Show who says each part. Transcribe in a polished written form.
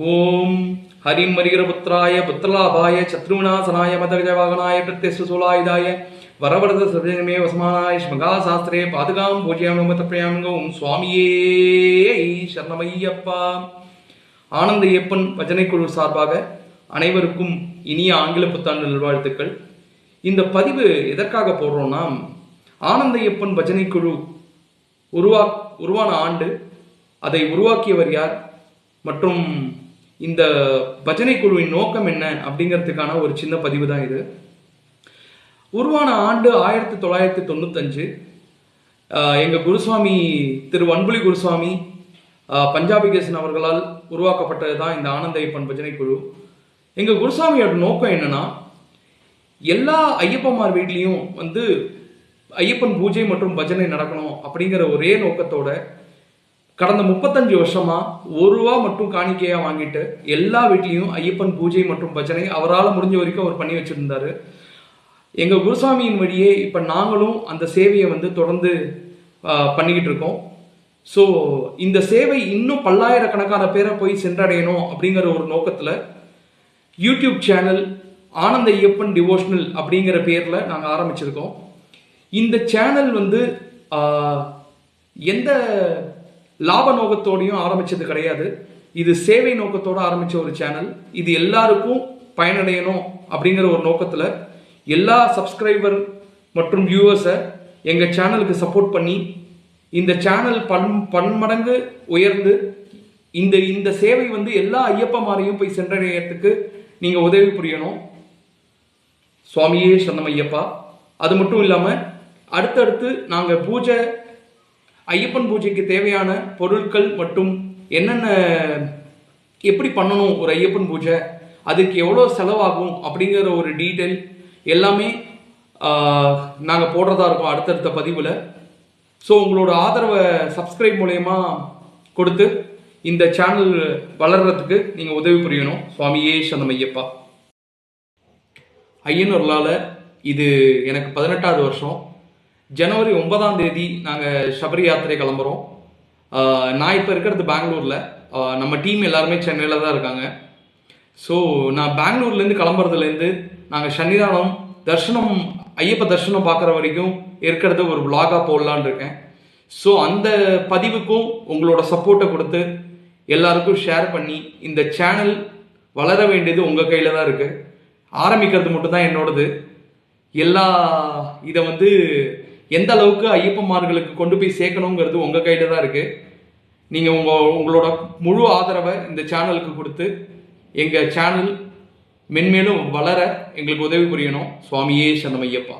Speaker 1: ஓம் ஹரிம் ஹரிகரபுத்திராய புத்திரலாபாய சத்ருநாசனாய மதகஜவாகனாய பிரத்யஸ்வசூலாயுதாய வரவரத சர்வஜனமே வசமானாய ஸ்மகாசாஸ்திரே பாதுகாம் பூஜ்யாம் நமத்தப்பிரயாமங்க ஓம் சுவாமியே சரணமையப்பா. ஆனந்தையப்பன் பஜனை குழு சார்பாக அனைவருக்கும் இனிய ஆங்கில புத்தாண்டு நல்வாழ்த்துக்கள். இந்த பதிவு எதற்காக போடுறோம்னா, ஆனந்தையப்பன் பஜனை குழு உருவான ஆண்டு, அதை உருவாக்கியவர் யார் மற்றும் இந்த பஜனை குழுவின் நோக்கம் என்ன அப்படிங்கிறதுக்கான ஒரு சின்ன பதிவு தான் இது. உருவான ஆண்டு 1995. எங்கள் குருசுவாமி திரு வன்புலி குருசுவாமி பஞ்சாபிகேசன் அவர்களால் உருவாக்கப்பட்டது தான் இந்த ஆனந்தையப்பன் பஜனை குழு. எங்கள் குருசுவாமியோட நோக்கம் என்னன்னா, எல்லா ஐயப்பமார் வீட்லேயும் ஐயப்பன் பூஜை மற்றும் பஜனை நடக்கணும் அப்படிங்கிற ஒரே நோக்கத்தோட கடந்த 35 வருஷமா ₹1 மட்டும் காணிக்கையா வாங்கிட்டு எல்லா வீட்லேயும் ஐயப்பன் பூஜை மற்றும் பஜனை அவரால் முடிஞ்ச வரைக்கும் அவர் பண்ணி வச்சிருந்தாரு. எங்கள் குருசாமியின் வழியே இப்போ நாங்களும் அந்த சேவையை தொடர்ந்து பண்ணிக்கிட்டு இருக்கோம். ஸோ இந்த சேவை இன்னும் பல்லாயிரக்கணக்கான பேரை போய் சென்றடையணும் அப்படிங்கிற ஒரு நோக்கத்தில் யூடியூப் சேனல் ஆனந்த ஐயப்பன் டிவோஷனல் அப்படிங்கிற பேரில் நாங்கள் ஆரம்பிச்சிருக்கோம். இந்த சேனல் எந்த லாப நோக்கத்தோடையும் ஆரம்பிச்சது கிடையாது. இது சேவை நோக்கத்தோடு ஆரம்பித்த ஒரு சேனல். இது எல்லாருக்கும் பயனடையணும் அப்படிங்கிற ஒரு நோக்கத்தில் எல்லா சப்ஸ்கிரைபர் மற்றும் வியூவர்ஸை எங்கள் சேனலுக்கு சப்போர்ட் பண்ணி இந்த சேனல் பன்மடங்கு உயர்ந்து இந்த சேவை எல்லா ஐயப்பமாரையும் போய் சென்றடையறதுக்கு நீங்கள் உதவி புரியணும். சுவாமியே சரணம் ஐயப்பா. அது மட்டும் இல்லாமல் அடுத்தடுத்து நாங்கள் ஐயப்பன் பூஜைக்கு தேவையான பொருட்கள் மற்றும் என்னென்ன எப்படி பண்ணணும், ஒரு ஐயப்பன் பூஜை அதுக்கு எவ்வளோ செலவாகும் அப்படிங்கிற ஒரு டீட்டெயில் எல்லாமே நாங்கள் போடுறதா இருக்கோம் அடுத்தடுத்த பதிவில். ஸோ உங்களோட ஆதரவை சப்ஸ்கிரைப் மூலயமா கொடுத்து இந்த சேனல் வளர்கிறதுக்கு நீங்கள் உதவி புரியணும். சுவாமியே சரணம் ஐயப்பா. ஐயனூர்லால் இது எனக்கு 18வது வருஷம். ஜனவரி 9ஆம் தேதி நாங்கள் சபரி யாத்திரை கிளம்புறோம். நான் இப்போ இருக்கிறது பெங்களூரில். நம்ம டீம் எல்லாருமே சென்னையில் தான் இருக்காங்க. ஸோ நான் பெங்களூர்லேருந்து கிளம்புறதுலேருந்து நாங்கள் சன்னிதானம் தர்ஷனம் ஐயப்ப தர்ஷனம் பார்க்குற வரைக்கும் இருக்கிறத ஒரு விளாகாக போடலான்னு இருக்கேன். ஸோ அந்த பதிவுக்கும் உங்களோட சப்போர்ட்டை கொடுத்து எல்லாருக்கும் ஷேர் பண்ணி இந்த சேனல் வளர வேண்டியது உங்கள் கையில் தான் இருக்குது. ஆரம்பிக்கிறது மட்டும்தான் என்னோடது. இதை எந்த அளவுக்கு ஐயப்பமார்களுக்கு கொண்டு போய் சேர்க்கணுங்கிறது உங்கள் கையில் தான் இருக்குது. நீங்கள் உங்களோட முழு ஆதரவை இந்த சேனலுக்கு கொடுத்து எங்கள் சேனல் மென்மேலும் வளர எங்களுக்கு உதவி புரியணும். சுவாமியே சரணம் ஐயப்பா.